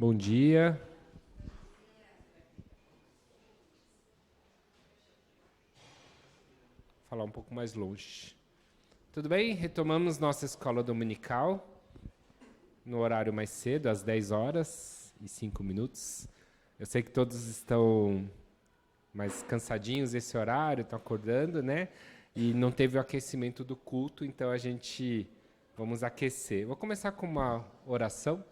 Bom dia. Vou falar um pouco mais longe. Tudo bem? Retomamos nossa escola dominical no horário mais cedo, às 10h05. Eu sei que todos estão mais cansadinhos esse horário, estão acordando, né? E não teve o aquecimento do culto, então vamos aquecer. Vou começar com uma oração.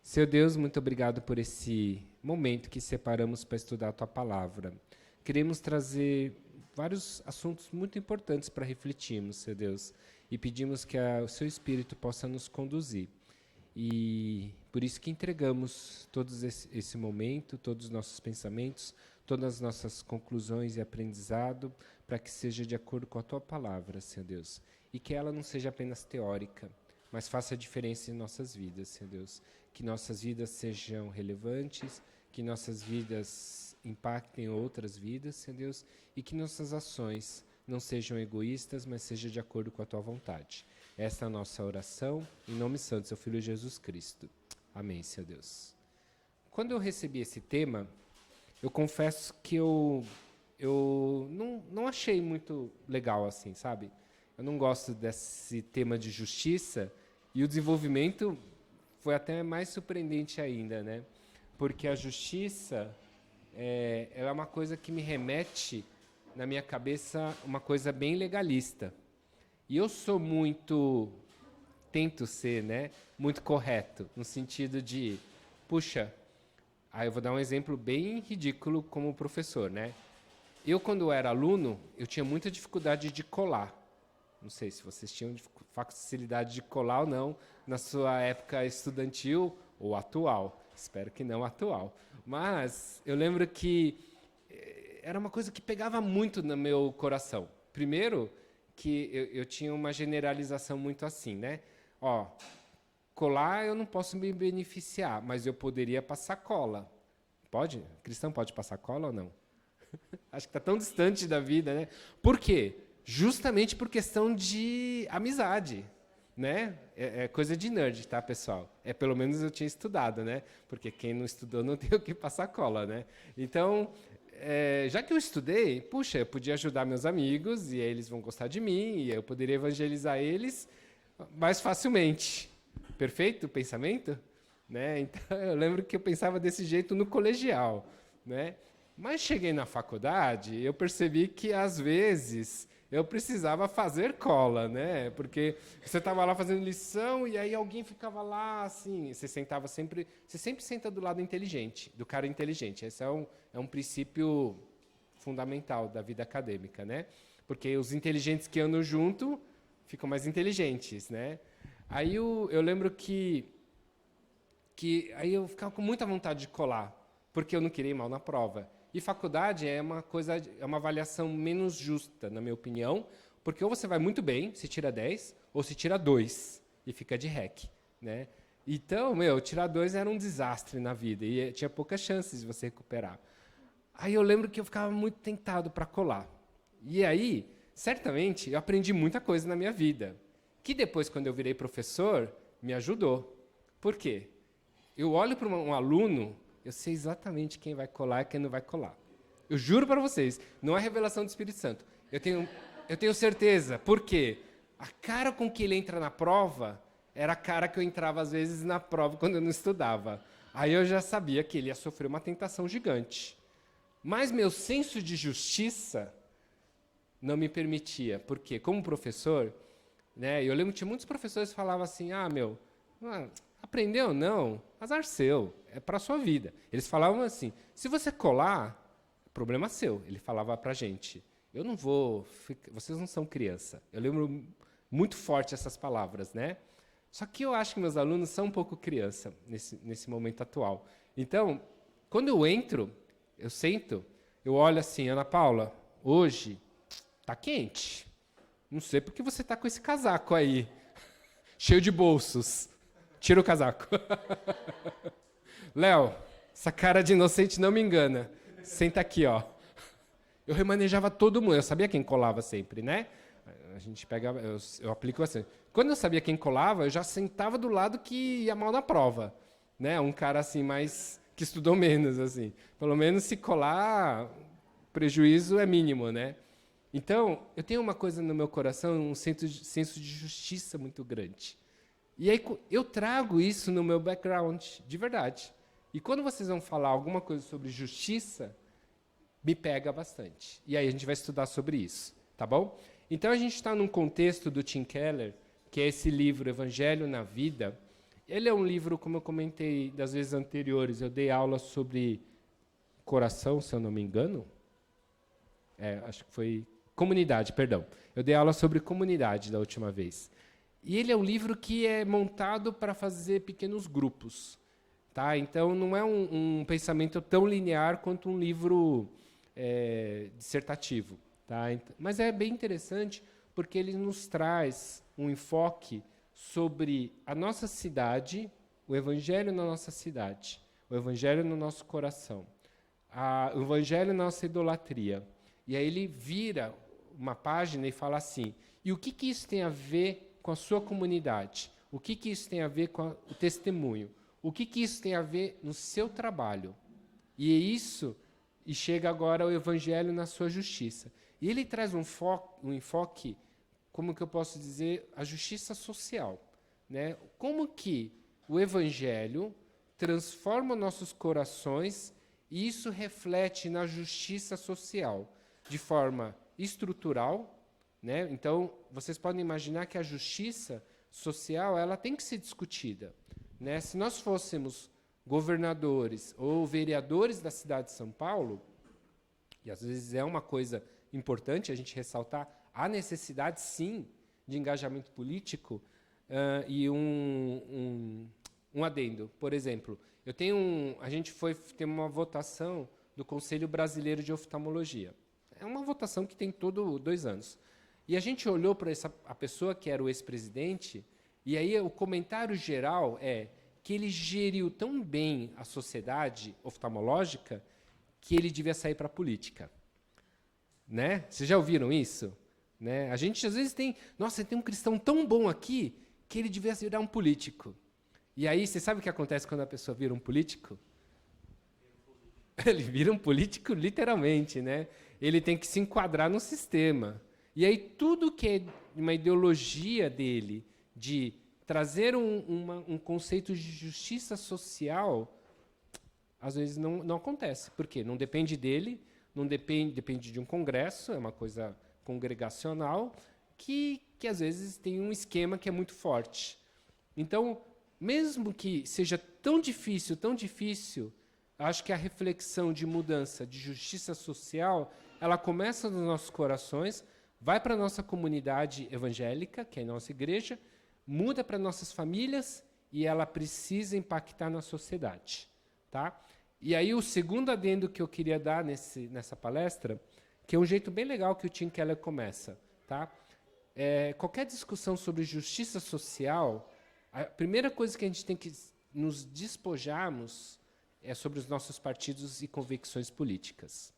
Senhor Deus, muito obrigado por esse momento que separamos para estudar a Tua Palavra. Queremos trazer vários assuntos muito importantes para refletirmos, Senhor Deus, e pedimos que o Seu Espírito possa nos conduzir. E por isso que entregamos esse momento, todos os nossos pensamentos, todas as nossas conclusões e aprendizado, para que seja de acordo com a Tua Palavra, Senhor Deus, e que ela não seja apenas teórica, mas faça a diferença em nossas vidas, Senhor Deus. Que nossas vidas sejam relevantes, que nossas vidas impactem outras vidas, Senhor Deus, e que nossas ações não sejam egoístas, mas sejam de acordo com a Tua vontade. Esta é a nossa oração, em nome santo do Seu Filho Jesus Cristo. Amém, Senhor Deus. Quando eu recebi esse tema, eu confesso que eu não achei muito legal assim, sabe? Eu não gosto desse tema de justiça, e o desenvolvimento foi até mais surpreendente ainda, né? Porque a justiça é uma coisa que me remete, na minha cabeça, uma coisa bem legalista. E eu sou tento ser, né, muito correto, no sentido de, puxa, eu vou dar um exemplo bem ridículo como professor, né? Eu, quando era aluno, eu tinha muita dificuldade de colar. Não sei se vocês tinham facilidade de colar ou não na sua época estudantil ou atual. Espero que não atual. Mas eu lembro que era uma coisa que pegava muito no meu coração. Primeiro, que eu tinha uma generalização muito assim, né? Colar eu não posso me beneficiar, mas eu poderia passar cola. Pode? Cristão pode passar cola ou não? Acho que está tão distante da vida, né? Por quê? Justamente por questão de amizade, né? É coisa de nerd, tá, pessoal? Pelo menos eu tinha estudado, né? Porque quem não estudou não tem o que passar cola, né? Então, já que eu estudei, puxa, eu podia ajudar meus amigos e aí eles vão gostar de mim e eu poderia evangelizar eles mais facilmente. Perfeito o pensamento? Né? Então, eu lembro que eu pensava desse jeito no colegial, né? Mas cheguei na faculdade, eu percebi que às vezes eu precisava fazer cola, né? Porque você estava lá fazendo lição e aí alguém ficava lá assim, você sempre senta do lado inteligente, do cara inteligente. Esse é um princípio fundamental da vida acadêmica, né? Porque os inteligentes que andam junto ficam mais inteligentes, né? Aí eu lembro que aí eu ficava com muita vontade de colar, porque eu não queria ir mal na prova. E faculdade é uma avaliação menos justa, na minha opinião, porque ou você vai muito bem, se tira 10, ou se tira 2 e fica de REC, né? Então, tirar 2 era um desastre na vida e tinha poucas chances de você recuperar. Aí eu lembro que eu ficava muito tentado para colar. E aí, certamente, eu aprendi muita coisa na minha vida, que depois, quando eu virei professor, me ajudou. Por quê? Eu olho para um aluno, eu sei exatamente quem vai colar e quem não vai colar. Eu juro para vocês, não é revelação do Espírito Santo. Eu tenho certeza. Por quê? A cara com que ele entra na prova era a cara que eu entrava, às vezes, na prova quando eu não estudava. Aí eu já sabia que ele ia sofrer uma tentação gigante. Mas meu senso de justiça não me permitia. Por quê? Como professor, né, eu lembro que tinha muitos professores que falavam assim, aprendeu ou não? Azar seu, é para a sua vida. Eles falavam assim, se você colar, problema seu. Ele falava para a gente, eu não vou, vocês não são criança. Eu lembro muito forte essas palavras, né? Só que eu acho que meus alunos são um pouco criança nesse momento atual. Então, quando eu entro, eu sento, eu olho assim, Ana Paula, hoje tá quente. Não sei porque você tá com esse casaco aí, cheio de bolsos. Tira o casaco. Léo, essa cara de inocente não me engana. Senta aqui, ó. Eu remanejava todo mundo. Eu sabia quem colava sempre, né? A gente pega, eu aplico assim. Quando eu sabia quem colava, eu já sentava do lado que ia mal na prova, né? Um cara assim mais que estudou menos assim. Pelo menos se colar, prejuízo é mínimo, né? Então, eu tenho uma coisa no meu coração, um senso de justiça muito grande. E aí eu trago isso no meu background, de verdade. E quando vocês vão falar alguma coisa sobre justiça, me pega bastante. E aí a gente vai estudar sobre isso, tá bom? Então a gente está num contexto do Tim Keller, que é esse livro Evangelho na Vida. Ele é um livro, como eu comentei das vezes anteriores, eu dei aula sobre coração, se eu não me engano. Acho que foi comunidade, perdão. Eu dei aula sobre comunidade da última vez. E ele é um livro que é montado para fazer pequenos grupos. Tá? Então, não é um pensamento tão linear quanto um livro dissertativo. Tá? Mas é bem interessante porque ele nos traz um enfoque sobre a nossa cidade, o Evangelho na nossa cidade, o Evangelho no nosso coração, o Evangelho na nossa idolatria. E aí ele vira uma página e fala assim, e o que isso tem a ver com a sua comunidade? O que isso tem a ver com o testemunho? O que isso tem a ver no seu trabalho? E chega agora ao Evangelho na sua justiça. E ele traz um enfoque, como que eu posso dizer, a justiça social. Né? Como que o Evangelho transforma nossos corações e isso reflete na justiça social, de forma estrutural. Né? Então, vocês podem imaginar que a justiça social ela tem que ser discutida. Né? Se nós fôssemos governadores ou vereadores da cidade de São Paulo, e às vezes é uma coisa importante a gente ressaltar a necessidade, sim, de engajamento político, e um adendo. Por exemplo, a gente tem uma votação do Conselho Brasileiro de Oftalmologia. É uma votação que tem todo 2 anos. E a gente olhou para a pessoa que era o ex-presidente, e aí o comentário geral é que ele geriu tão bem a sociedade oftalmológica que ele devia sair para a política. Né? Vocês já ouviram isso? Né? A gente, às vezes, tem um cristão tão bom aqui que ele devia virar um político. E aí, você sabe o que acontece quando a pessoa vira um político? Ele vira um político literalmente. Né? Ele tem que se enquadrar no sistema. E aí, tudo que é uma ideologia dele de trazer um conceito de justiça social, às vezes não acontece. Por quê? Não depende dele, depende de um congresso, é uma coisa congregacional, que às vezes tem um esquema que é muito forte. Então, mesmo que seja tão difícil, acho que a reflexão de mudança, de justiça social, ela começa nos nossos corações, vai para a nossa comunidade evangélica, que é a nossa igreja, muda para nossas famílias e ela precisa impactar na sociedade. Tá? E aí o segundo adendo que eu queria dar nessa palestra, que é um jeito bem legal que o Tim Keller começa. Tá? Qualquer discussão sobre justiça social, a primeira coisa que a gente tem que nos despojarmos é sobre os nossos partidos e convicções políticas.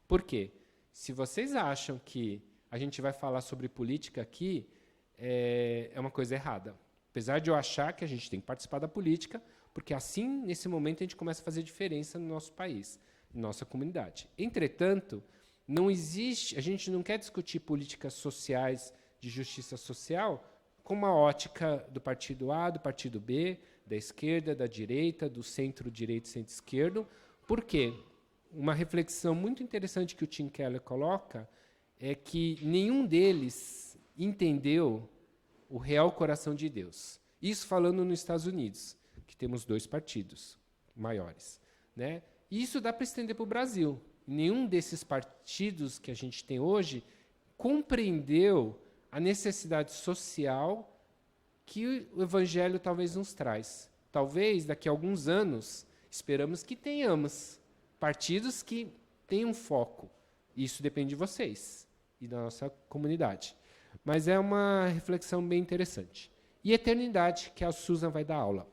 Por quê? Se vocês acham que a gente vai falar sobre política aqui, é uma coisa errada. Apesar de eu achar que a gente tem que participar da política, porque assim, nesse momento, a gente começa a fazer diferença no nosso país, na nossa comunidade. Entretanto, a gente não quer discutir políticas sociais de justiça social com uma ótica do partido A, do partido B, da esquerda, da direita, do centro-direito e centro-esquerdo. Por quê? Uma reflexão muito interessante que o Tim Keller coloca é que nenhum deles entendeu o real coração de Deus. Isso falando nos Estados Unidos, que temos 2 partidos maiores. Né? E isso dá para estender para o Brasil. Nenhum desses partidos que a gente tem hoje compreendeu a necessidade social que o Evangelho talvez nos traz. Talvez, daqui a alguns anos, esperamos que tenhamos partidos que tenham foco. Isso depende de vocês e da nossa comunidade. Mas é uma reflexão bem interessante. E eternidade, que a Susan vai dar aula.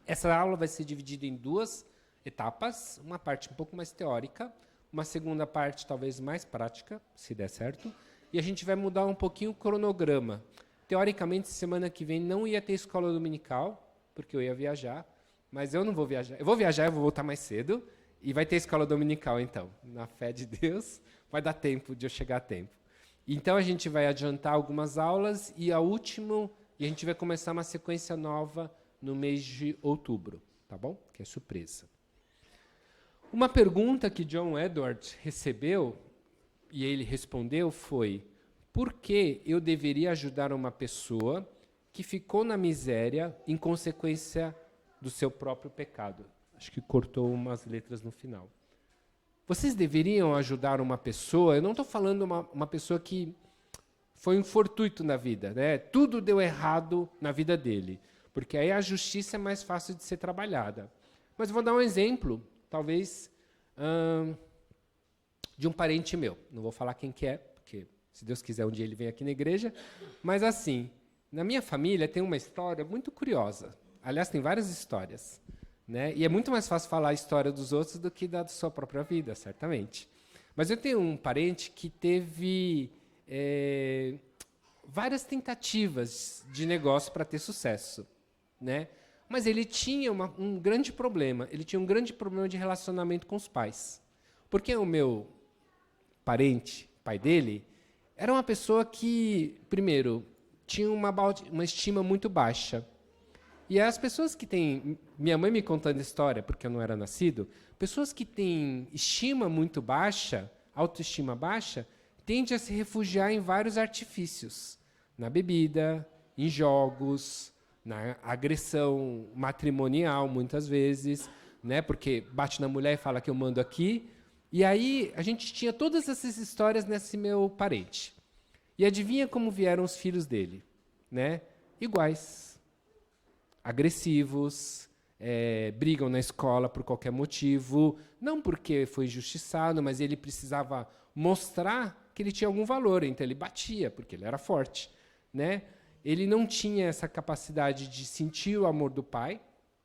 Essa aula vai ser dividida em 2 etapas, uma parte um pouco mais teórica, uma segunda parte talvez mais prática, se der certo, e a gente vai mudar um pouquinho o cronograma. Teoricamente, semana que vem não ia ter escola dominical, porque eu ia viajar, mas eu não vou viajar. Eu vou viajar, eu vou voltar mais cedo, e vai ter escola dominical, então. Na fé de Deus, vai dar tempo de eu chegar a tempo. Então, a gente vai adiantar algumas aulas, e a gente vai começar uma sequência nova no mês de outubro, tá bom? Que é surpresa. Uma pergunta que John Edwards recebeu, e ele respondeu, foi: por que eu deveria ajudar uma pessoa que ficou na miséria em consequência do seu próprio pecado? Acho que cortou umas letras no final. Vocês deveriam ajudar uma pessoa, eu não estou falando uma pessoa que foi um fortuito na vida, né? Tudo deu errado na vida dele, porque aí a justiça é mais fácil de ser trabalhada. Mas vou dar um exemplo, talvez, de um parente meu. Não vou falar quem que é, porque, se Deus quiser, um dia ele vem aqui na igreja. Mas, assim, na minha família tem uma história muito curiosa. Aliás, tem várias histórias, né? E é muito mais fácil falar a história dos outros do que da sua própria vida, certamente. Mas eu tenho um parente que teve várias tentativas de negócio para ter sucesso, né? Mas ele tinha um grande problema. Ele tinha um grande problema de relacionamento com os pais. Porque o meu parente, pai dele, era uma pessoa que, primeiro, tinha uma estima muito baixa. E as pessoas que têm... Minha mãe me contando a história, porque eu não era nascido, pessoas que têm estima muito baixa, autoestima baixa, tendem a se refugiar em vários artifícios. Na bebida, em jogos, na agressão matrimonial, muitas vezes, né? Porque bate na mulher e fala que eu mando aqui. E aí a gente tinha todas essas histórias nesse meu parente. E adivinha como vieram os filhos dele? Né? Iguais. Agressivos, brigam na escola por qualquer motivo, não porque foi injustiçado, mas ele precisava mostrar que ele tinha algum valor, então ele batia, porque ele era forte, né? Ele não tinha essa capacidade de sentir o amor do pai,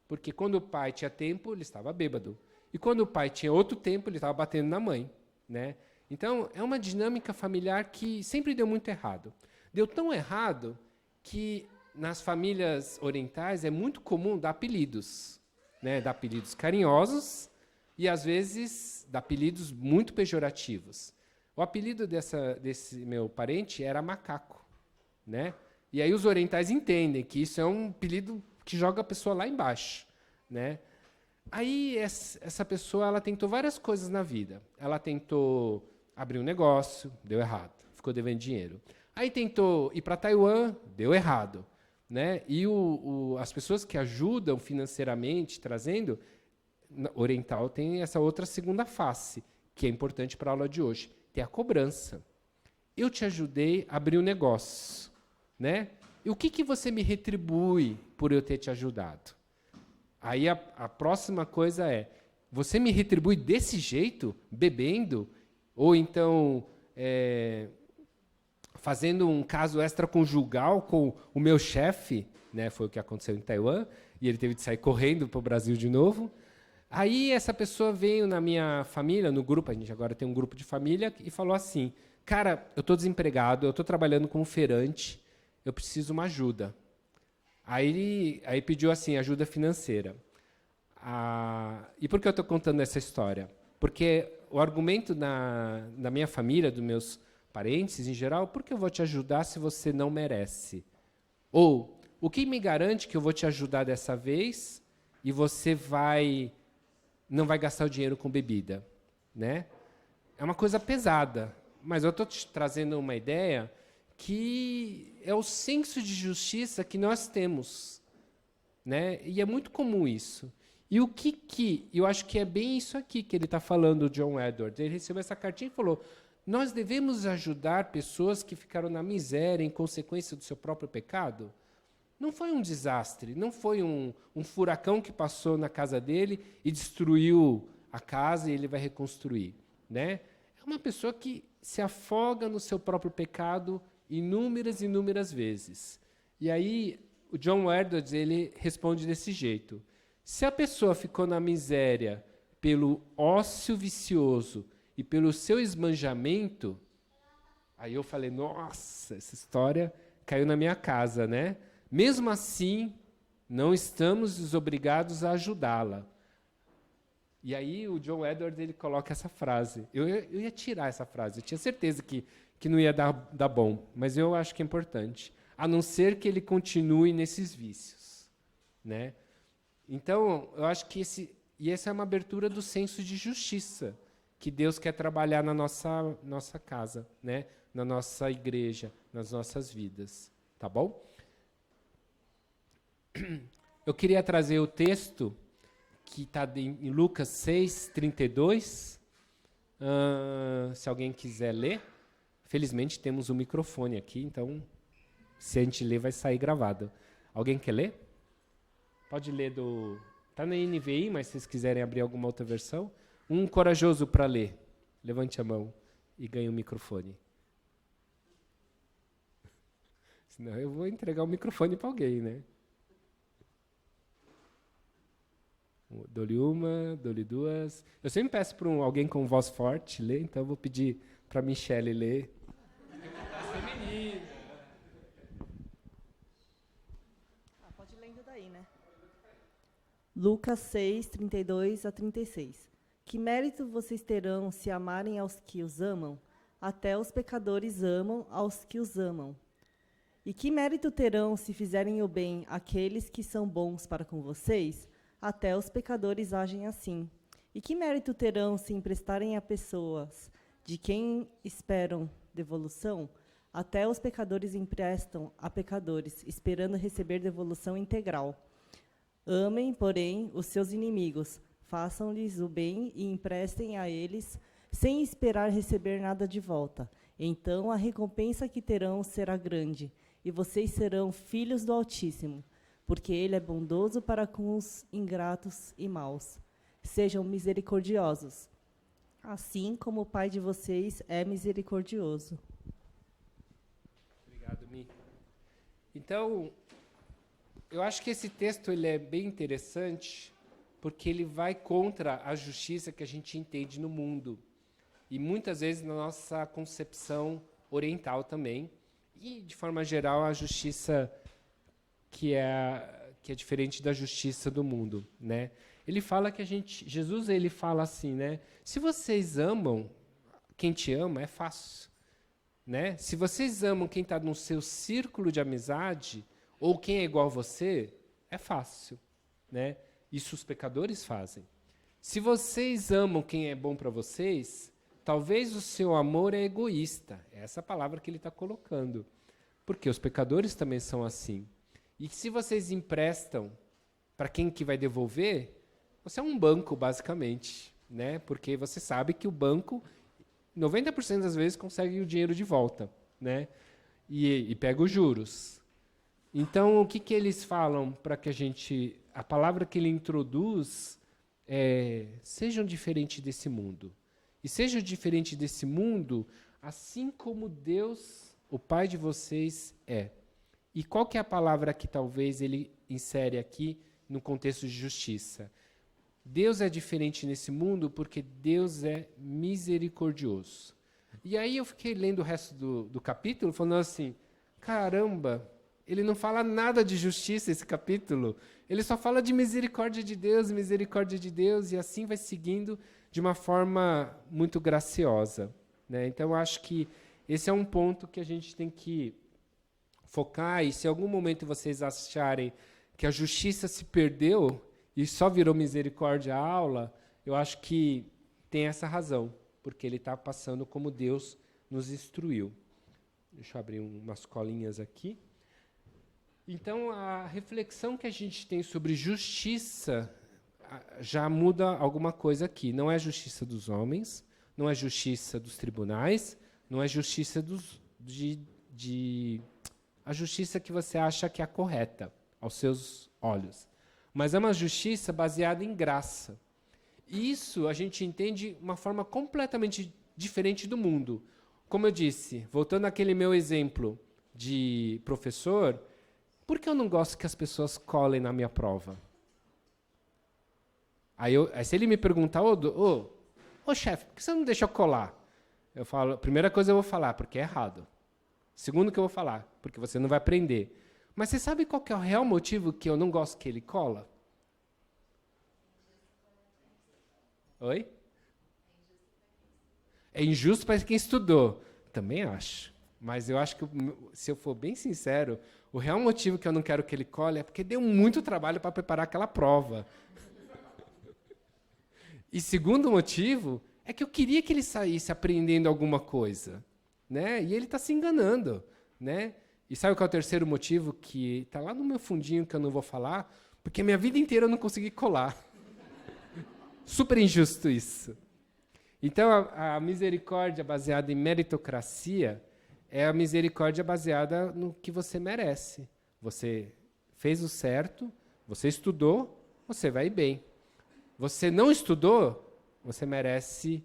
porque quando o pai tinha tempo, ele estava bêbado. E quando o pai tinha outro tempo, ele estava batendo na mãe, né? Então, é uma dinâmica familiar que sempre deu muito errado. Deu tão errado que nas famílias orientais é muito comum dar apelidos, né? Dar apelidos carinhosos e, às vezes, dar apelidos muito pejorativos. O apelido desse meu parente era macaco, né? E aí os orientais entendem que isso é um apelido que joga a pessoa lá embaixo, né? Aí essa pessoa ela tentou várias coisas na vida. Ela tentou abrir um negócio, deu errado, ficou devendo dinheiro. Aí tentou ir para Taiwan, deu errado, né? E as pessoas que ajudam financeiramente, trazendo, oriental tem essa outra segunda face, que é importante para a aula de hoje, tem a cobrança. Eu te ajudei a abrir um negócio, né? E o que você me retribui por eu ter te ajudado? Aí a próxima coisa é, você me retribui desse jeito, bebendo, ou então fazendo um caso extraconjugal com o meu chefe, né? Foi o que aconteceu em Taiwan, e ele teve de sair correndo para o Brasil de novo. Aí essa pessoa veio na minha família, no grupo, a gente agora tem um grupo de família, e falou assim, cara, eu estou desempregado, eu estou trabalhando como feirante, eu preciso de uma ajuda. Aí pediu assim, ajuda financeira. E por que eu estou contando essa história? Porque o argumento na minha família, dos meus parentes em geral, por que eu vou te ajudar se você não merece? Ou, o que me garante que eu vou te ajudar dessa vez e você não vai gastar o dinheiro com bebida? Né? É uma coisa pesada, mas eu estou te trazendo uma ideia que é o senso de justiça que nós temos, né? E é muito comum isso. E o que eu acho que é bem isso aqui que ele está falando, John Edwards. Ele recebeu essa cartinha e falou, nós devemos ajudar pessoas que ficaram na miséria em consequência do seu próprio pecado? Não foi um desastre, não foi um furacão que passou na casa dele e destruiu a casa e ele vai reconstruir, né? É uma pessoa que se afoga no seu próprio pecado inúmeras e inúmeras vezes. E aí, o John Edwards ele responde desse jeito. Se a pessoa ficou na miséria pelo ócio vicioso e pelo seu esbanjamento, Aí eu falei, nossa, essa história caiu na minha casa, né? Mesmo assim, não estamos desobrigados a ajudá-la. E aí o John Edwards ele coloca essa frase. Eu ia tirar essa frase, eu tinha certeza que não ia dar bom, mas eu acho que é importante. A não ser que ele continue nesses vícios, né? Então, eu acho que essa é uma abertura do senso de justiça que Deus quer trabalhar na nossa casa, né? Na nossa igreja, nas nossas vidas, tá bom? Eu queria trazer o texto que está em Lucas 6, 32. Se alguém quiser ler. Felizmente temos um microfone aqui, então se a gente ler vai sair gravado. Alguém quer ler? Pode ler do... Está na NVI, mas se vocês quiserem abrir alguma outra versão. Um corajoso para ler. Levante a mão e ganhe o microfone. Senão eu vou entregar o microfone para alguém, né? Dou-lhe uma, dou-lhe duas. Eu sempre peço para alguém com voz forte ler, então eu vou pedir para a Michele ler. Pode ir lendo daí, né? Lucas 6, 32 a 36. Que mérito vocês terão se amarem aos que os amam? Até os pecadores amam aos que os amam. E que mérito terão se fizerem o bem àqueles que são bons para com vocês? Até os pecadores agem assim. E que mérito terão se emprestarem a pessoas de quem esperam devolução? Até os pecadores emprestam a pecadores, esperando receber devolução integral. Amem, porém, os seus inimigos, façam-lhes o bem e emprestem a eles, sem esperar receber nada de volta. Então a recompensa que terão será grande, e vocês serão filhos do Altíssimo, porque ele é bondoso para com os ingratos e maus. Sejam misericordiosos, assim como o Pai de vocês é misericordioso. Obrigado, Mi. Então, eu acho que esse texto ele é bem interessante, porque ele vai contra a justiça que a gente entende no mundo. E muitas vezes na nossa concepção oriental também. E, de forma geral, a justiça que é diferente da justiça do mundo, né? Ele fala que Jesus ele fala assim, né? Se vocês amam quem te ama, é fácil, né? Se vocês amam quem está no seu círculo de amizade ou quem é igual a você, é fácil, né? Isso os pecadores fazem. Se vocês amam quem é bom para vocês, talvez o seu amor é egoísta. É essa palavra que ele está colocando, porque os pecadores também são assim. E se vocês emprestam para quem que vai devolver, você é um banco, basicamente, né? Porque você sabe que o banco, 90% das vezes, consegue o dinheiro de volta, né? E pega os juros. Então, o que eles falam para que a gente... A palavra que ele introduz é: sejam diferentes desse mundo. E sejam diferentes desse mundo, assim como Deus, o Pai de vocês, é. E qual que é a palavra que talvez ele insere aqui no contexto de justiça? Deus é diferente nesse mundo porque Deus é misericordioso. E aí eu fiquei lendo o resto do capítulo, falando assim, caramba, ele não fala nada de justiça esse capítulo, ele só fala de misericórdia de Deus, e assim vai seguindo de uma forma muito graciosa, né? Então, eu acho que esse é um ponto que a gente tem que focar, e se em algum momento vocês acharem que a justiça se perdeu e só virou misericórdia a aula, eu acho que tem essa razão, porque ele está passando como Deus nos instruiu. Deixa eu abrir umas colinhas aqui. Então, a reflexão que a gente tem sobre justiça já muda alguma coisa aqui. Não é justiça dos homens, não é justiça dos tribunais, não é justiça a justiça que você acha que é a correta aos seus olhos. Mas é uma justiça baseada em graça. E isso a gente entende de uma forma completamente diferente do mundo. Como eu disse, voltando àquele meu exemplo de professor, por que eu não gosto que as pessoas colem na minha prova? Aí se ele me perguntar, ô chefe, por que você não deixa eu colar? Eu falo, a primeira coisa eu vou falar, porque é errado. Segundo que eu vou falar, porque você não vai aprender. Mas você sabe qual que é o real motivo que eu não gosto que ele cola? Oi? É injusto para quem estudou. Também acho. Mas eu acho que, se eu for bem sincero, o real motivo que eu não quero que ele cole é porque deu muito trabalho para preparar aquela prova. E segundo motivo é que eu queria que ele saísse aprendendo alguma coisa, né? E ele está se enganando, né? E sabe qual é o terceiro motivo que está lá no meu fundinho que eu não vou falar? Porque a minha vida inteira eu não consegui colar. Super injusto isso. Então, a misericórdia baseada em meritocracia é a misericórdia baseada no que você merece. Você fez o certo, você estudou, você vai bem. Você não estudou, você merece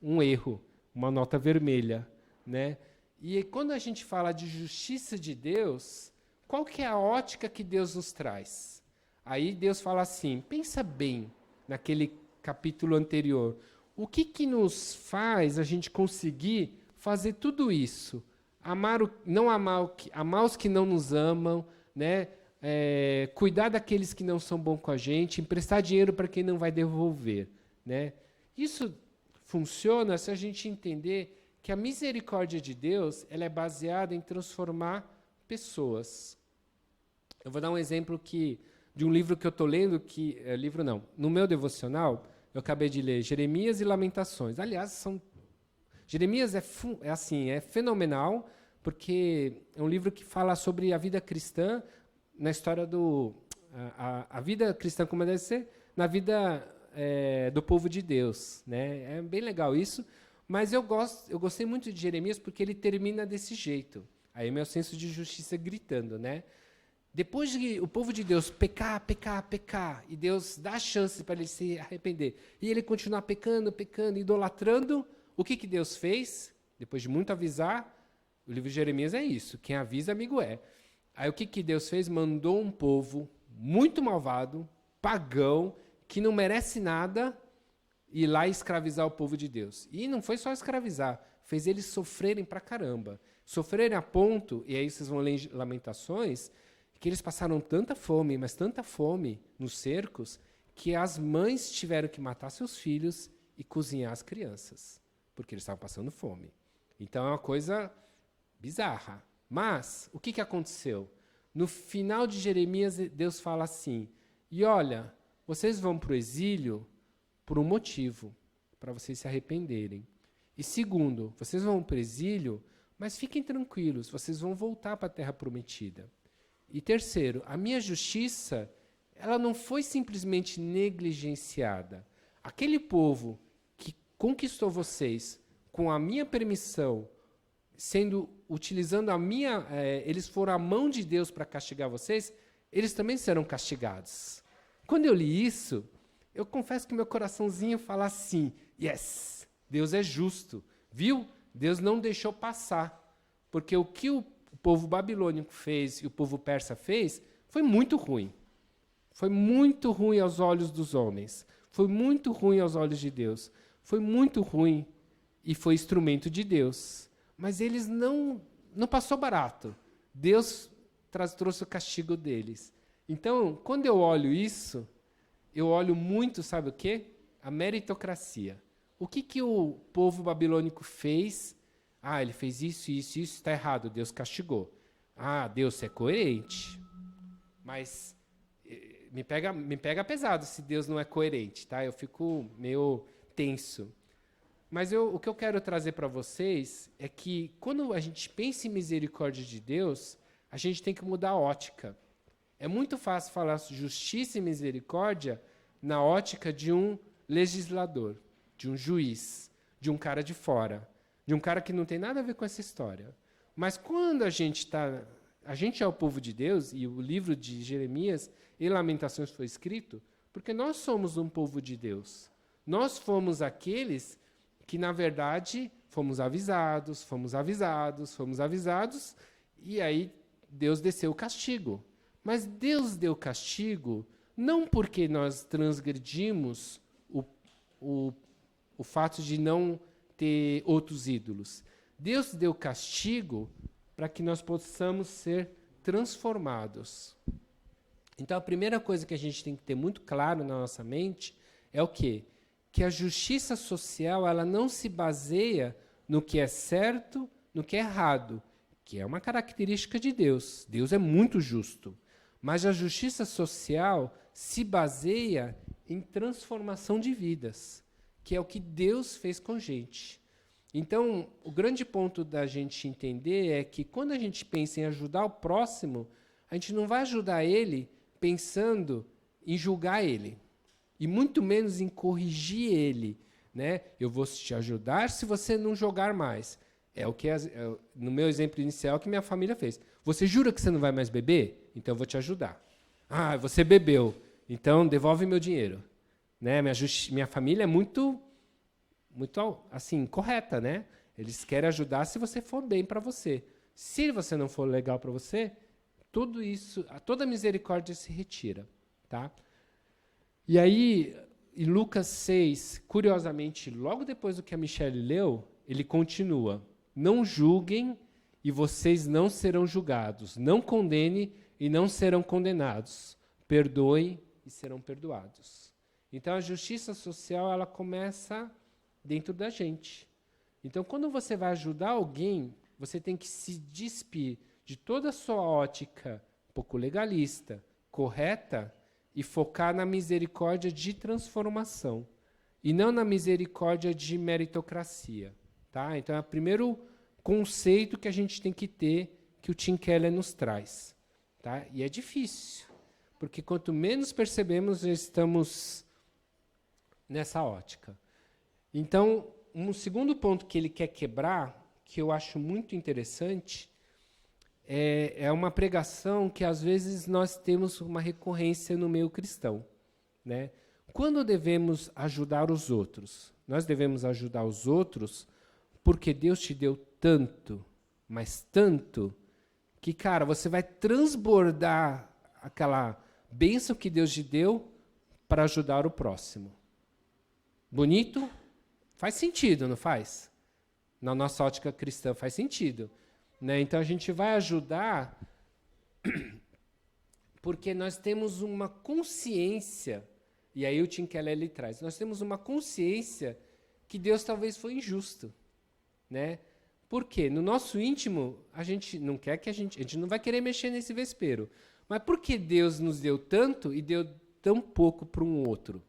um erro, uma nota vermelha, né? E quando a gente fala de justiça de Deus, qual que é a ótica que Deus nos traz? Aí Deus fala assim, pensa bem naquele capítulo anterior. O que nos faz a gente conseguir fazer tudo isso? Amar os que não nos amam, né? Cuidar daqueles que não são bons com a gente, emprestar dinheiro para quem não vai devolver, né? Isso funciona se a gente entender que a misericórdia de Deus ela é baseada em transformar pessoas. Eu vou dar um exemplo de um livro que eu estou lendo, no meu devocional, eu acabei de ler Jeremias e Lamentações. Aliás, Jeremias é fenomenal, porque é um livro que fala sobre a vida cristã na história a vida cristã como deve ser, na vida do povo de Deus, né? É bem legal isso, mas eu gostei muito de Jeremias porque ele termina desse jeito. Aí meu senso de justiça gritando, né? Depois de o povo de Deus pecar, e Deus dá a chance para ele se arrepender, e ele continuar pecando, idolatrando, o que Deus fez? Depois de muito avisar, o livro de Jeremias é isso, quem avisa, amigo é. Aí o que Deus fez? Mandou um povo muito malvado, pagão, que não merece nada, ir lá e escravizar o povo de Deus. E não foi só escravizar, fez eles sofrerem pra caramba. Sofrerem a ponto, e aí vocês vão ler em Lamentações, que eles passaram tanta fome, mas tanta fome nos cercos, que as mães tiveram que matar seus filhos e cozinhar as crianças, porque eles estavam passando fome. Então é uma coisa bizarra. Mas, o que aconteceu? No final de Jeremias, Deus fala assim, e olha, vocês vão para o exílio por um motivo, para vocês se arrependerem. E segundo, vocês vão para o exílio, mas fiquem tranquilos, vocês vão voltar para a terra prometida. E terceiro, a minha justiça, ela não foi simplesmente negligenciada. Aquele povo que conquistou vocês com a minha permissão, utilizando eles foram a mão de Deus para castigar vocês, eles também serão castigados. Quando eu li isso, eu confesso que meu coraçãozinho fala assim, yes, Deus é justo, viu? Deus não deixou passar, porque o que o povo babilônico fez e o povo persa fez foi muito ruim. Foi muito ruim aos olhos dos homens. Foi muito ruim aos olhos de Deus. Foi muito ruim e foi instrumento de Deus. Mas eles não passou barato. Deus trouxe o castigo deles. Então, quando eu olho isso, eu olho muito, sabe o quê? A meritocracia. O que o povo babilônico fez? Ah, ele fez isso, está errado, Deus castigou. Ah, Deus é coerente. Mas me pega pesado se Deus não é coerente, tá? Eu fico meio tenso. Mas o que eu quero trazer para vocês é que quando a gente pensa em misericórdia de Deus, a gente tem que mudar a ótica. É muito fácil falar justiça e misericórdia na ótica de um legislador, de um juiz, de um cara de fora, de um cara que não tem nada a ver com essa história. Mas quando a gente é o povo de Deus, e o livro de Jeremias e Lamentações foi escrito, porque nós somos um povo de Deus. Nós fomos aqueles que, na verdade, fomos avisados, e aí Deus desceu o castigo. Mas Deus deu castigo não porque nós transgredimos o fato de não ter outros ídolos. Deus deu castigo para que nós possamos ser transformados. Então, a primeira coisa que a gente tem que ter muito claro na nossa mente é o quê? Que a justiça social ela não se baseia no que é certo, no que é errado, que é uma característica de Deus. Deus é muito justo. Mas a justiça social se baseia em transformação de vidas, que é o que Deus fez com a gente. Então, o grande ponto da gente entender é que quando a gente pensa em ajudar o próximo, a gente não vai ajudar ele pensando em julgar ele, e muito menos em corrigir ele. Né? Eu vou te ajudar se você não jogar mais. É o que, no meu exemplo inicial, que minha família fez. Você jura que você não vai mais beber? Então eu vou te ajudar. Ah, você bebeu, então devolve meu dinheiro. Né? Minha família é muito assim, correta, né? Eles querem ajudar se você for bem para você. Se você não for legal para você, tudo isso, toda a misericórdia se retira, tá? E aí, em Lucas 6, curiosamente, logo depois do que a Michelle leu, ele continua: não julguem e vocês não serão julgados. Não condene e não serão condenados. Perdoem e serão perdoados. Então, a justiça social ela começa dentro da gente. Então, quando você vai ajudar alguém, você tem que se despir de toda a sua ótica um pouco legalista, correta, e focar na misericórdia de transformação, e não na misericórdia de meritocracia. Tá? Então, é o primeiro conceito que a gente tem que ter, que o Tim Keller nos traz. Tá? E é difícil, porque quanto menos percebemos, já estamos nessa ótica. Então, um segundo ponto que ele quer quebrar, que eu acho muito interessante, é uma pregação que, às vezes, nós temos uma recorrência no meio cristão. Né? Quando devemos ajudar os outros? Nós devemos ajudar os outros porque Deus te deu tanto, mas tanto, que, cara, você vai transbordar aquela bênção que Deus te deu para ajudar o próximo. Bonito? Faz sentido, não faz? Na nossa ótica cristã faz sentido. Né? Então, a gente vai ajudar porque nós temos uma consciência, e aí o Tim Keller ele traz, nós temos uma consciência que Deus talvez foi injusto. Né? Por quê? No nosso íntimo, a gente não quer que a gente não vai querer mexer nesse vespeiro. Mas por que Deus nos deu tanto e deu tão pouco para um outro?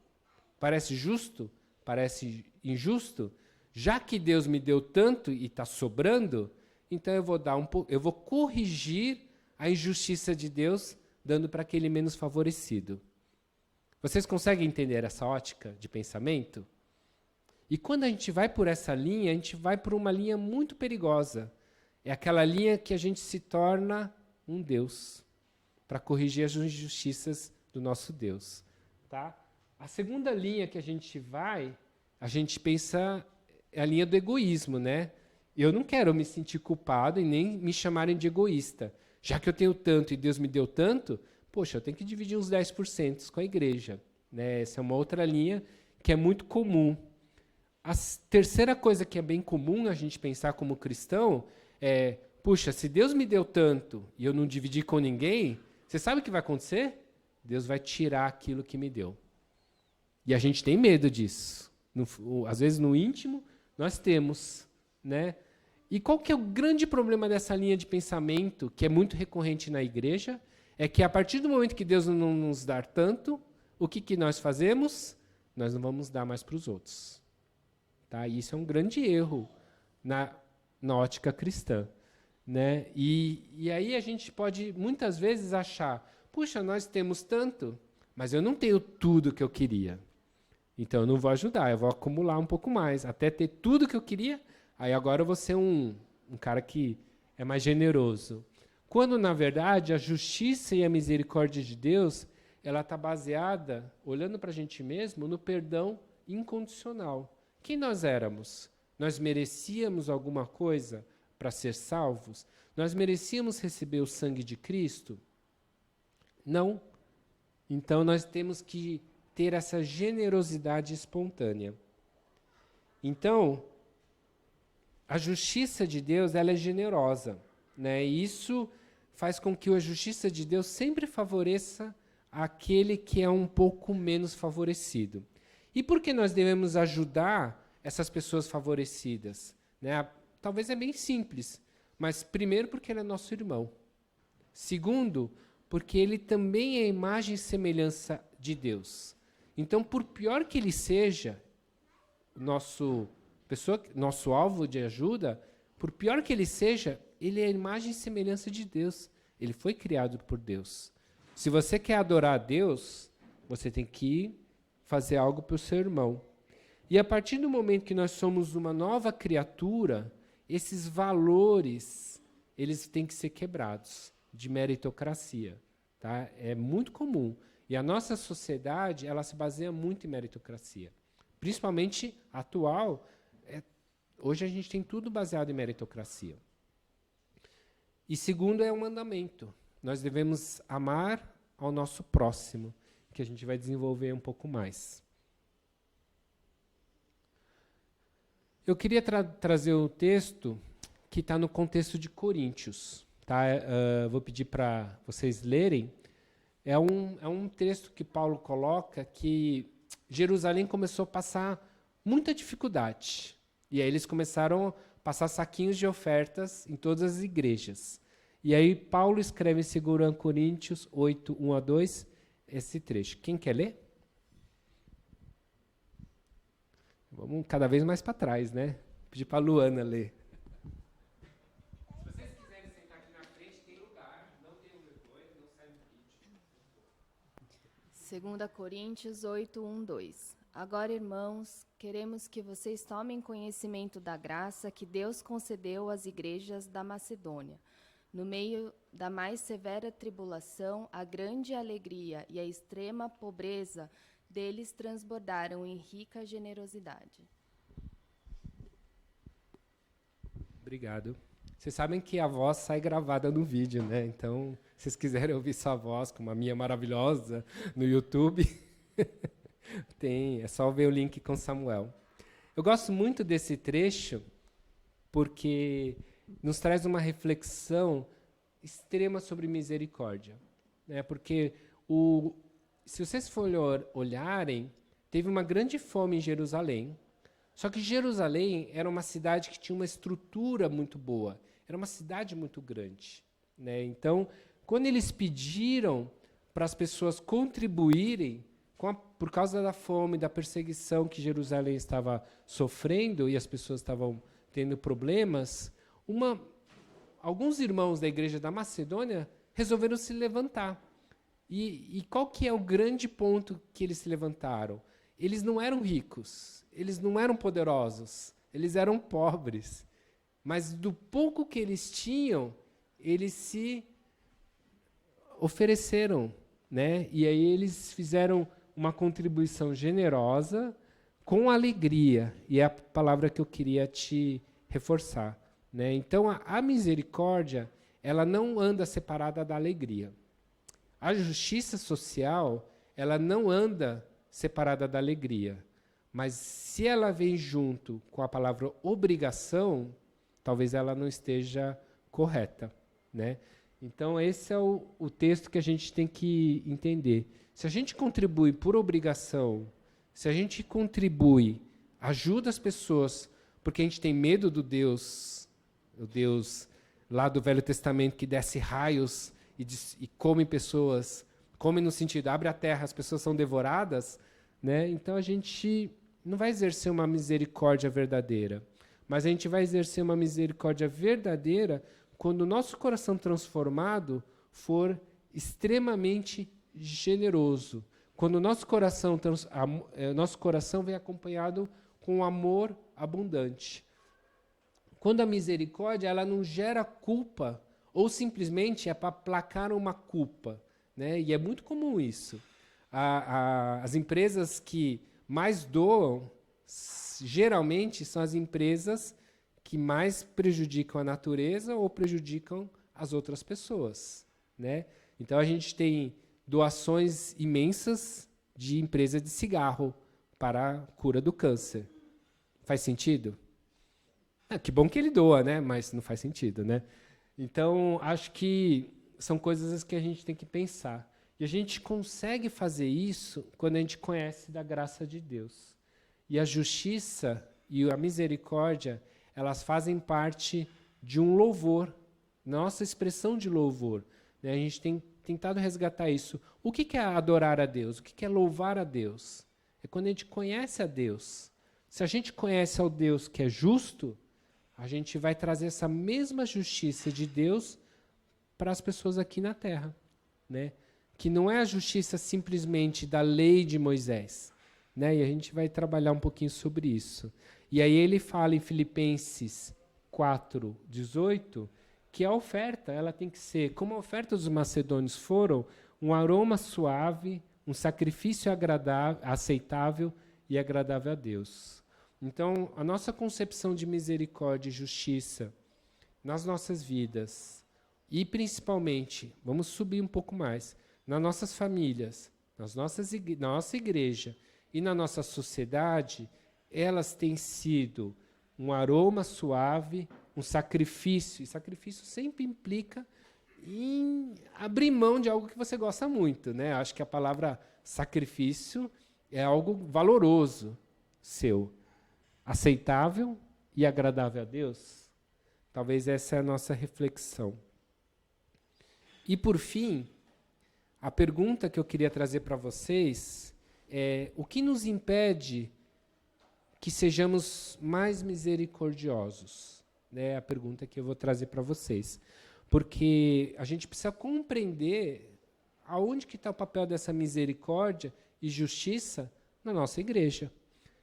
Parece justo? Parece injusto? Já que Deus me deu tanto e está sobrando, então eu vou corrigir a injustiça de Deus, dando para aquele menos favorecido. Vocês conseguem entender essa ótica de pensamento? E quando a gente vai por essa linha, a gente vai por uma linha muito perigosa. É aquela linha que a gente se torna um Deus, para corrigir as injustiças do nosso Deus. Tá? A segunda linha que a gente vai, a gente pensa, é a linha do egoísmo, né? Eu não quero me sentir culpado e nem me chamarem de egoísta. Já que eu tenho tanto e Deus me deu tanto, poxa, eu tenho que dividir uns 10% com a igreja. Né? Essa é uma outra linha que é muito comum. A terceira coisa que é bem comum a gente pensar como cristão é, puxa, se Deus me deu tanto e eu não dividi com ninguém, você sabe o que vai acontecer? Deus vai tirar aquilo que me deu. E a gente tem medo disso. Às vezes no íntimo nós temos, né? E qual que é o grande problema dessa linha de pensamento, que é muito recorrente na igreja? É que a partir do momento que Deus não nos dá tanto, o que nós fazemos? Nós não vamos dar mais para os outros. Tá? E isso é um grande erro na ótica cristã. Né? E aí a gente pode, muitas vezes, achar, puxa, nós temos tanto, mas eu não tenho tudo que eu queria. Então eu não vou ajudar, eu vou acumular um pouco mais, até ter tudo que eu queria. Aí agora eu vou ser um cara que é mais generoso. Quando, na verdade, a justiça e a misericórdia de Deus, ela está baseada, olhando para a gente mesmo, no perdão incondicional. Quem nós éramos? Nós merecíamos alguma coisa para ser salvos? Nós merecíamos receber o sangue de Cristo? Não. Então nós temos que ter essa generosidade espontânea. Então, a justiça de Deus ela é generosa, né? E isso faz com que a justiça de Deus sempre favoreça aquele que é um pouco menos favorecido. E por que nós devemos ajudar essas pessoas favorecidas? Né? Talvez é bem simples, mas primeiro porque ele é nosso irmão. Segundo, porque ele também é imagem e semelhança de Deus. Então, por pior que ele seja, nosso alvo de ajuda, por pior que ele seja, ele é a imagem e semelhança de Deus. Ele foi criado por Deus. Se você quer adorar a Deus, você tem que fazer algo para o seu irmão. E a partir do momento que nós somos uma nova criatura, esses valores, eles têm que ser quebrados, de meritocracia. Tá? É muito comum. E a nossa sociedade, ela se baseia muito em meritocracia. Principalmente atual, hoje a gente tem tudo baseado em meritocracia. E segundo é o mandamento. Nós devemos amar ao nosso próximo, que a gente vai desenvolver um pouco mais. Eu queria trazer o texto que está no contexto de Coríntios. Tá? Vou pedir para vocês lerem. É um texto que Paulo coloca que Jerusalém começou a passar muita dificuldade. E aí eles começaram a passar saquinhos de ofertas em todas as igrejas. E aí Paulo escreve em 2 Coríntios 8, 1-2, esse trecho. Quem quer ler? Vamos cada vez mais para trás, né? Vou pedir para a Luana ler. Se vocês quiserem sentar aqui na frente, tem lugar. Não tenham vergonha, não saiam do vídeo. 2 Coríntios 8, 1, 2. Agora, irmãos, queremos que vocês tomem conhecimento da graça que Deus concedeu às igrejas da Macedônia. No meio da mais severa tribulação, a grande alegria e a extrema pobreza deles transbordaram em rica generosidade. Obrigado. Vocês sabem que a voz sai gravada no vídeo, né? Então, se vocês quiserem ouvir sua voz, como a minha maravilhosa, no YouTube, é só ver o link com Samuel. Eu gosto muito desse trecho porque nos traz uma reflexão extrema sobre misericórdia. Né? Porque, se vocês forem olharem, teve uma grande fome em Jerusalém. Só que Jerusalém era uma cidade que tinha uma estrutura muito boa. Era uma cidade muito grande. Né? Então, quando eles pediram para as pessoas contribuírem, por causa da fome, da perseguição que Jerusalém estava sofrendo e as pessoas estavam tendo problemas, alguns irmãos da igreja da Macedônia resolveram se levantar. E qual que é o grande ponto que eles se levantaram? Eles não eram ricos, eles não eram poderosos, eles eram pobres. Mas do pouco que eles tinham, eles se ofereceram. Né? E aí eles fizeram uma contribuição generosa, com alegria. E é a palavra que eu queria te reforçar. Né? Então, a misericórdia, ela não anda separada da alegria. A justiça social, ela não anda separada da alegria. Mas se ela vem junto com a palavra obrigação, talvez ela não esteja correta. Né? Então, esse é o texto que a gente tem que entender. Se a gente contribui por obrigação, se a gente contribui, ajuda as pessoas, porque a gente tem medo do Deus, o Deus lá do Velho Testamento que desce raios e come pessoas, come no sentido, abre a terra, as pessoas são devoradas, né? Então a gente não vai exercer uma misericórdia verdadeira, mas a gente vai exercer uma misericórdia verdadeira quando o nosso coração transformado for extremamente generoso, quando o nosso coração vem acompanhado com amor abundante. Quando a misericórdia ela não gera culpa, ou simplesmente é para aplacar uma culpa. Né? E é muito comum isso. As empresas que mais doam, geralmente, são as empresas que mais prejudicam a natureza ou prejudicam as outras pessoas. Né? Então, a gente tem doações imensas de empresa de cigarro para a cura do câncer. Faz sentido? Que bom que ele doa, né? Mas não faz sentido, né? Então, acho que são coisas que a gente tem que pensar. E a gente consegue fazer isso quando a gente conhece da graça de Deus. E a justiça e a misericórdia, elas fazem parte de um louvor, nossa expressão de louvor. Né? A gente tem tentado resgatar isso. O que é adorar a Deus? O que é louvar a Deus? É quando a gente conhece a Deus. Se a gente conhece ao Deus que é justo, a gente vai trazer essa mesma justiça de Deus para as pessoas aqui na Terra. Né? Que não é a justiça simplesmente da lei de Moisés. Né? E a gente vai trabalhar um pouquinho sobre isso. E aí ele fala em Filipenses 4:18, que a oferta ela tem que ser, como a oferta dos macedônios foram, um aroma suave, um sacrifício aceitável e agradável a Deus. Então, a nossa concepção de misericórdia e justiça nas nossas vidas, e principalmente, vamos subir um pouco mais, nas nossas famílias, na nossa igreja e na nossa sociedade, elas têm sido um aroma suave, um sacrifício. E sacrifício sempre implica em abrir mão de algo que você gosta muito. Né? Acho que a palavra sacrifício é algo valoroso seu. Aceitável e agradável a Deus. Talvez essa é a nossa reflexão. E, por fim, a pergunta que eu queria trazer para vocês é: o que nos impede que sejamos mais misericordiosos? É a pergunta que eu vou trazer para vocês. Porque a gente precisa compreender aonde que está o papel dessa misericórdia e justiça na nossa igreja.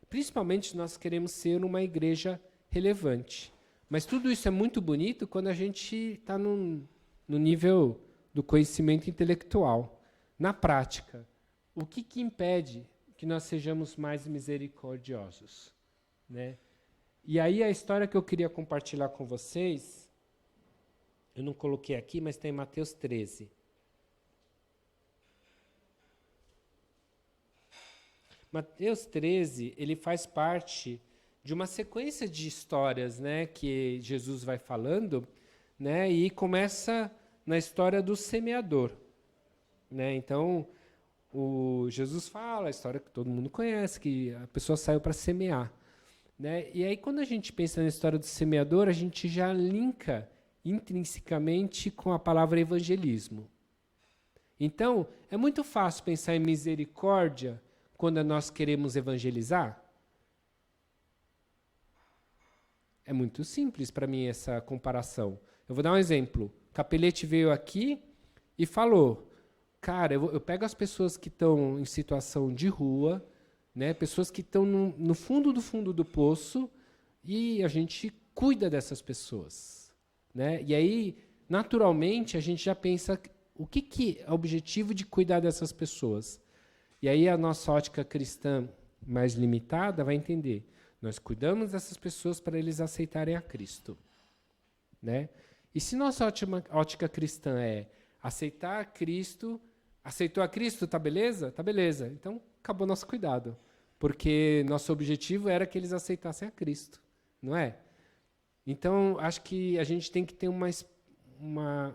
Principalmente se nós queremos ser uma igreja relevante. Mas tudo isso é muito bonito quando a gente está no nível do conhecimento intelectual. Na prática, o que impede que nós sejamos mais misericordiosos? Né? E aí a história que eu queria compartilhar com vocês, eu não coloquei aqui, mas está em Mateus 13. Mateus 13, ele faz parte de uma sequência de histórias, né, que Jesus vai falando, né, e começa na história do semeador. Né? Então, Jesus fala a história que todo mundo conhece, que a pessoa saiu para semear. Né? E aí, quando a gente pensa na história do semeador, a gente já linka intrinsecamente com a palavra evangelismo. Então, é muito fácil pensar em misericórdia quando nós queremos evangelizar? É muito simples para mim essa comparação. Eu vou dar um exemplo. Capelete veio aqui e falou: cara, eu pego as pessoas que estão em situação de rua, né, pessoas que estão no fundo do poço, e a gente cuida dessas pessoas. Né? E aí, naturalmente, a gente já pensa o que é o objetivo de cuidar dessas pessoas. E aí a nossa ótica cristã mais limitada vai entender. Nós cuidamos dessas pessoas para eles aceitarem a Cristo. Né? E se nossa ótica cristã é aceitar a Cristo, aceitou a Cristo, tá beleza? Tá beleza. Então, acabou nosso cuidado. Porque nosso objetivo era que eles aceitassem a Cristo. Não é? Então, acho que a gente tem que ter uma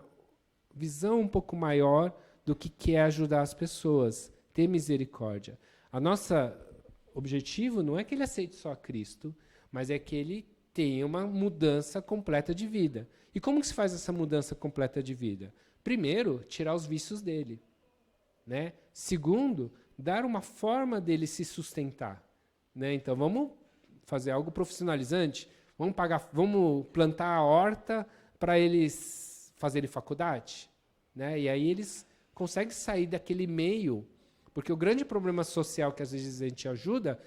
visão um pouco maior do que é ajudar as pessoas, ter misericórdia. A nossa objetivo não é que ele aceite só a Cristo, mas é que ele tenha uma mudança completa de vida. E como que se faz essa mudança completa de vida? Primeiro, tirar os vícios dele. Né? Segundo, dar uma forma dele se sustentar. Né? Então, vamos fazer algo profissionalizante? Vamos plantar a horta para eles fazerem faculdade? Né? E aí eles conseguem sair daquele meio, porque o grande problema social que às vezes a gente ajuda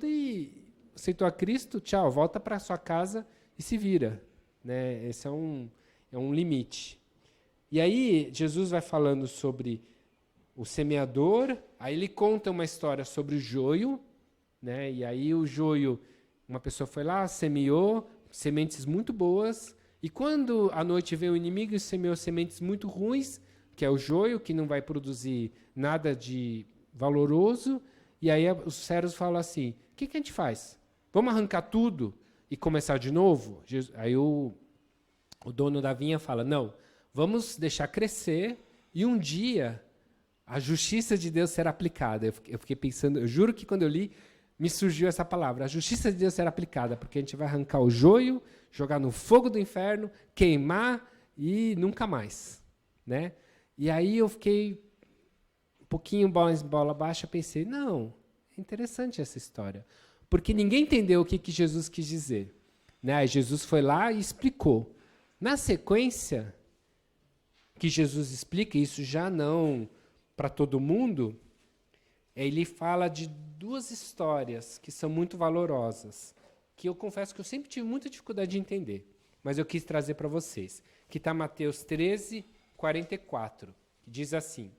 e aceitou a Cristo, tchau, volta para sua casa e se vira. Né? Esse é um limite. E aí Jesus vai falando sobre o semeador, aí ele conta uma história sobre o joio, né? E aí o joio, uma pessoa foi lá, semeou sementes muito boas, e quando à noite veio o inimigo e semeou sementes muito ruins, que é o joio, que não vai produzir nada de valoroso, e aí os servos falam assim: o que a gente faz? Vamos arrancar tudo? e começar de novo? Aí o dono da vinha fala, não, vamos deixar crescer e um dia a justiça de Deus será aplicada. Eu fiquei pensando, eu juro que quando eu li, me surgiu essa palavra, a justiça de Deus será aplicada, porque a gente vai arrancar o joio, jogar no fogo do inferno, queimar e nunca mais. Né? E aí eu fiquei um pouquinho bola baixa, pensei, não, é interessante essa história. Porque ninguém entendeu o que Jesus quis dizer. Né? Aí Jesus foi lá e explicou. Na sequência, que Jesus explica, isso já não para todo mundo, ele fala de duas histórias que são muito valorosas, que eu confesso que eu sempre tive muita dificuldade de entender, mas eu quis trazer para vocês, que está Mateus 13, 44, que diz assim,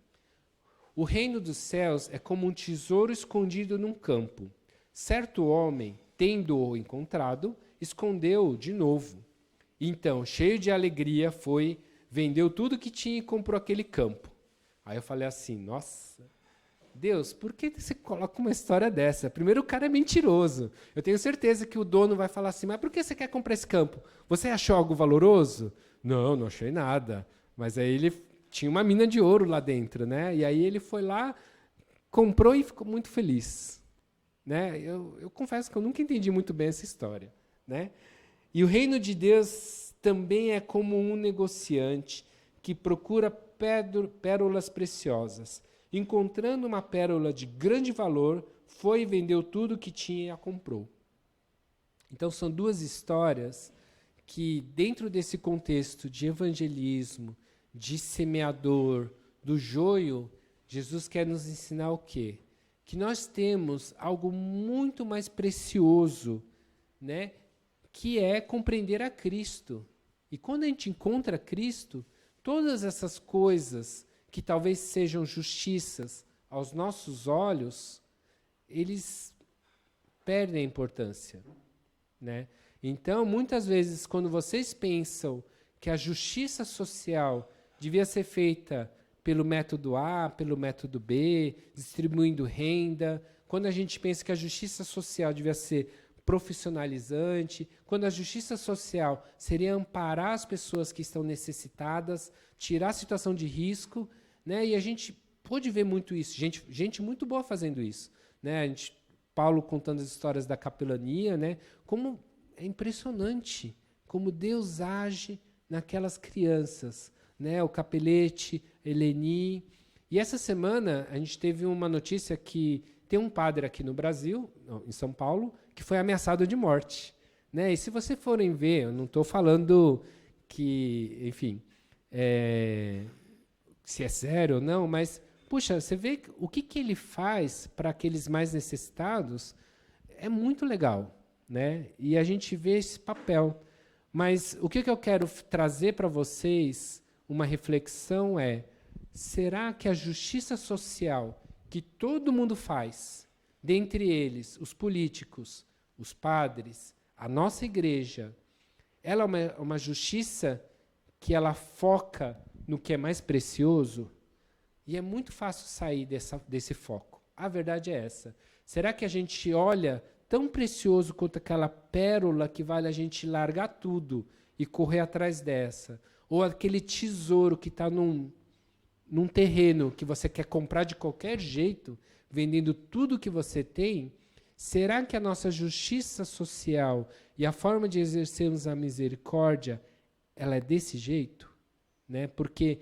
o reino dos céus é como um tesouro escondido num campo. Certo homem, tendo-o encontrado, escondeu-o de novo. Então, cheio de alegria, foi, vendeu tudo que tinha e comprou aquele campo. Aí eu falei assim, nossa, Deus, por que você coloca uma história dessa? Primeiro, o cara é mentiroso. Eu tenho certeza que o dono vai falar assim, mas por que você quer comprar esse campo? Você achou algo valoroso? Não, não achei nada. Mas aí ele tinha uma mina de ouro lá dentro, né? E aí ele foi lá, comprou e ficou muito feliz. Né? Eu confesso que eu nunca entendi muito bem essa história. Né? E o reino de Deus também é como um negociante que procura pérolas preciosas. Encontrando uma pérola de grande valor, foi e vendeu tudo o que tinha e a comprou. Então, são duas histórias que, dentro desse contexto de evangelismo, de semeador, do joio, Jesus quer nos ensinar o quê? Que nós temos algo muito mais precioso, né? Que é compreender a Cristo. E quando a gente encontra Cristo, todas essas coisas que talvez sejam justiças aos nossos olhos, eles perdem a importância. Né? Então, muitas vezes, quando vocês pensam que a justiça social devia ser feita pelo método A, pelo método B, distribuindo renda, quando a gente pensa que a justiça social devia ser profissionalizante, quando a justiça social seria amparar as pessoas que estão necessitadas, tirar a situação de risco, né? E a gente pôde ver muito isso, gente muito boa fazendo isso. Né? Paulo contando as histórias da capelania, né? Como é impressionante como Deus age naquelas crianças. Né? O Capelete, Eleni. E essa semana a gente teve uma notícia que tem um padre aqui no Brasil, em São Paulo, que foi ameaçado de morte. Né? E se vocês forem ver, eu não estou falando que, enfim, se é sério ou não, mas, puxa, você vê o que ele faz para aqueles mais necessitados, é muito legal. Né? E a gente vê esse papel. Mas o que eu quero trazer para vocês, uma reflexão é, será que a justiça social que todo mundo faz, dentre eles os políticos, os padres, a nossa igreja, ela é uma justiça que ela foca no que é mais precioso? E é muito fácil sair desse foco. A verdade é essa. Será que a gente olha tão precioso quanto aquela pérola que vale a gente largar tudo e correr atrás dessa? Ou aquele tesouro que está num terreno que você quer comprar de qualquer jeito, vendendo tudo que você tem? Será que a nossa justiça social e a forma de exercermos a misericórdia, ela é desse jeito? Né? Porque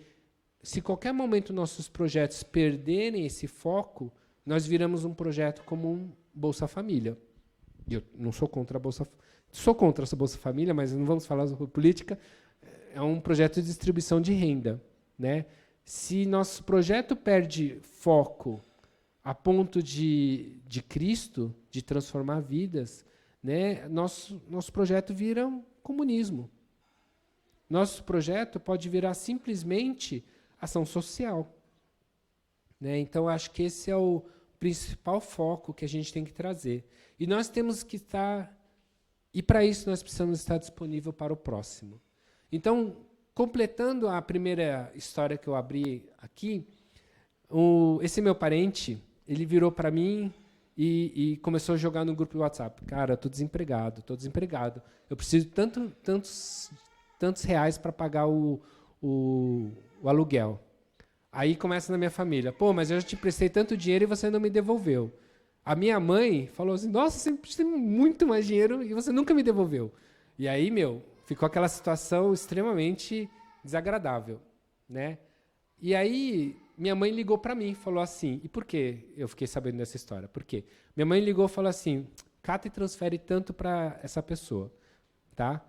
se qualquer momento nossos projetos perderem esse foco, nós viramos um projeto como um Bolsa Família. Eu não sou contra a Bolsa, sou contra essa Bolsa Família, mas não vamos falar sobre política. É um projeto de distribuição de renda. Né? Se nosso projeto perde foco a ponto de Cristo, de transformar vidas, né, nosso projeto vira um comunismo. Nosso projeto pode virar simplesmente ação social. Né? Então, acho que esse é o principal foco que a gente tem que trazer. E nós temos que estar... E, para isso, nós precisamos estar disponível para o próximo. Então, completando a primeira história que eu abri aqui, esse meu parente, ele virou para mim e começou a jogar no grupo do WhatsApp. Cara, eu tô desempregado. Eu preciso tantos reais para pagar o aluguel. Aí começa na minha família. Pô, mas eu já te prestei tanto dinheiro e você não me devolveu. A minha mãe falou assim, nossa, você precisa muito mais dinheiro e você nunca me devolveu. E aí, ficou aquela situação extremamente desagradável, né? E aí, minha mãe ligou para mim, falou assim, e por que eu fiquei sabendo dessa história? Por quê? Minha mãe ligou e falou assim, cata e transfere tanto para essa pessoa, tá?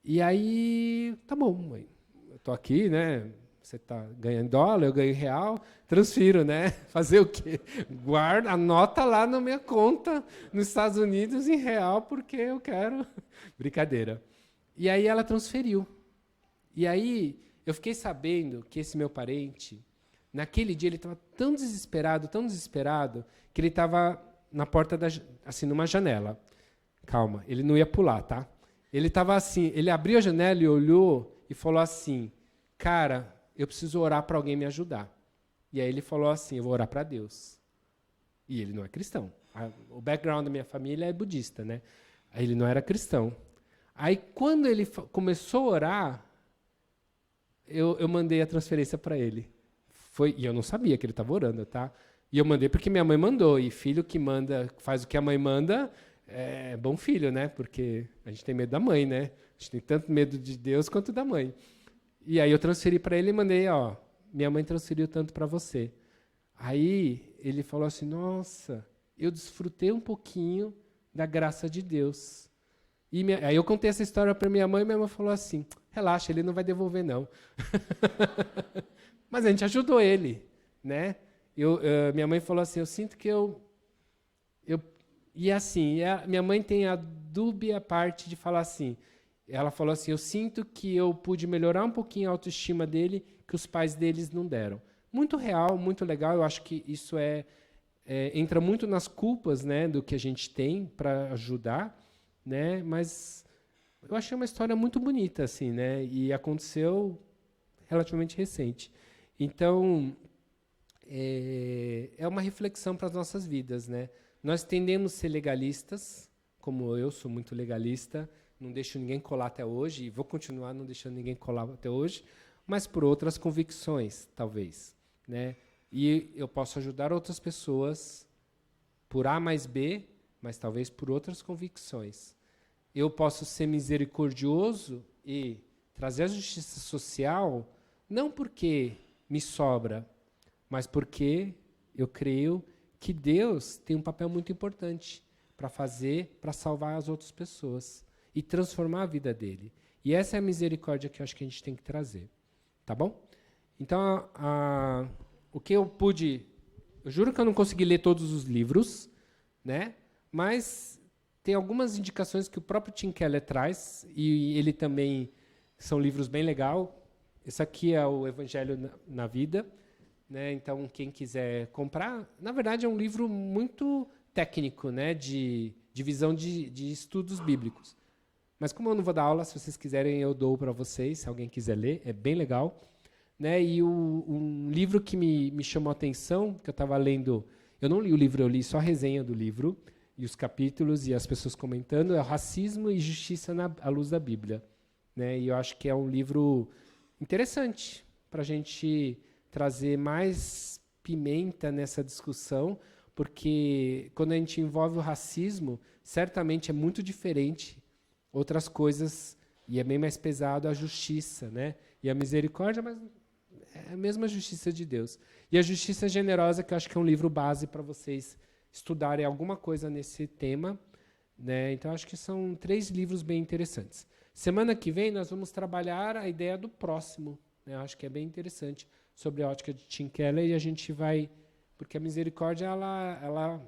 E aí, tá bom, mãe, eu tô aqui, né? Você está ganhando dólar, eu ganho real, transfiro, né? Fazer o quê? Guarda, anota lá na minha conta nos Estados Unidos em real, porque eu quero. Brincadeira. E aí ela transferiu. E aí eu fiquei sabendo que esse meu parente, naquele dia, ele estava tão desesperado, que ele estava na porta, assim, numa janela. Calma, ele não ia pular, tá? Ele estava assim, ele abriu a janela e olhou e falou assim, cara, eu preciso orar para alguém me ajudar. E aí ele falou assim, eu vou orar para Deus. E ele não é cristão. O background da minha família é budista, né? Aí ele não era cristão. Aí quando ele começou a orar, eu mandei a transferência para ele. E eu não sabia que ele estava orando, tá? E eu mandei porque minha mãe mandou. E filho que manda, faz o que a mãe manda, é bom filho, né? Porque a gente tem medo da mãe, né? A gente tem tanto medo de Deus quanto da mãe. E aí eu transferi para ele e mandei, ó, minha mãe transferiu tanto para você. Aí ele falou assim, nossa, eu desfrutei um pouquinho da graça de Deus. Aí eu contei essa história para minha mãe falou assim, relaxa, ele não vai devolver não. Mas a gente ajudou ele, né? Minha mãe falou assim, eu sinto que E assim, minha mãe tem a dúbia parte de falar assim, ela falou assim, eu sinto que eu pude melhorar um pouquinho a autoestima dele, que os pais deles não deram. Muito real, muito legal, eu acho que isso entra muito nas culpas, né, do que a gente tem para ajudar, né, mas eu achei uma história muito bonita, assim, né, e aconteceu relativamente recente. Então, é uma reflexão para as nossas vidas, né? Nós tendemos a ser legalistas, como eu sou muito legalista, não deixo ninguém colar até hoje, e vou continuar não deixando ninguém colar até hoje, mas por outras convicções, talvez, né? E eu posso ajudar outras pessoas por A mais B, mas talvez por outras convicções. Eu posso ser misericordioso e trazer a justiça social, não porque me sobra, mas porque eu creio que Deus tem um papel muito importante para salvar as outras pessoas e transformar a vida dele. E essa é a misericórdia que eu acho que a gente tem que trazer. Tá bom? Então, o que eu pude... Eu juro que eu não consegui ler todos os livros, né? Mas tem algumas indicações que o próprio Tim Keller traz, e ele também... São livros bem legais. Esse aqui é o Evangelho na Vida, né? Então, quem quiser comprar... Na verdade, é um livro muito técnico, né? De visão de estudos bíblicos. Mas como eu não vou dar aula, se vocês quiserem, eu dou para vocês, se alguém quiser ler, é bem legal. Né? E um livro que me chamou a atenção, que eu estava lendo... Eu não li o livro, eu li só a resenha do livro, e os capítulos, e as pessoas comentando, é o Racismo e Justiça à Luz da Bíblia. Né? E eu acho que é um livro interessante para a gente trazer mais pimenta nessa discussão, porque quando a gente envolve o racismo, certamente é muito diferente outras coisas, e é bem mais pesado a justiça, né? E a misericórdia, mas é a mesma justiça de Deus. E a Justiça Generosa, que eu acho que é um livro base para vocês estudarem alguma coisa nesse tema, né? Então, acho que são 3 livros bem interessantes. Semana que vem, nós vamos trabalhar a ideia do próximo, né? Eu acho que é bem interessante, sobre a ótica de Tim Keller, e a gente vai... Porque a misericórdia, ela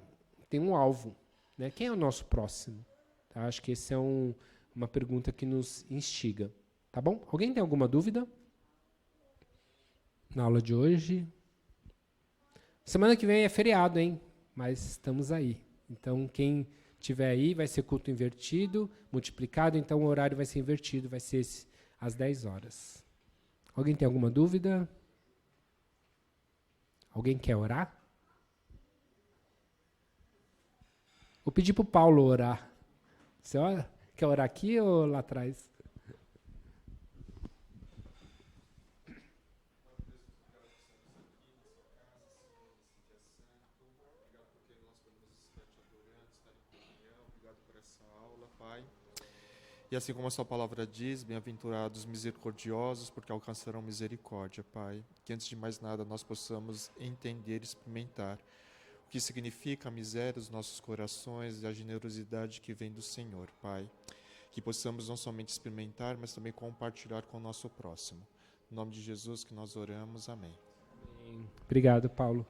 tem um alvo, né? Quem é o nosso próximo? Tá? Acho que essa é uma pergunta que nos instiga. Tá bom? Alguém tem alguma dúvida? Na aula de hoje? Semana que vem é feriado, hein? Mas estamos aí. Então, quem tiver aí, vai ser culto invertido, multiplicado, então o horário vai ser invertido, vai ser às 10 horas. Alguém tem alguma dúvida? Alguém quer orar? Vou pedir para o Paulo orar. Você ora? Quer orar aqui ou lá atrás? Pai. E assim como a sua palavra diz, bem-aventurados misericordiosos, porque alcançarão misericórdia, Pai. Que antes de mais nada nós possamos entender e experimentar o que significa a miséria dos nossos corações e a generosidade que vem do Senhor, Pai. Que possamos não somente experimentar, mas também compartilhar com o nosso próximo. Em nome de Jesus que nós oramos, amém. Obrigado, Paulo.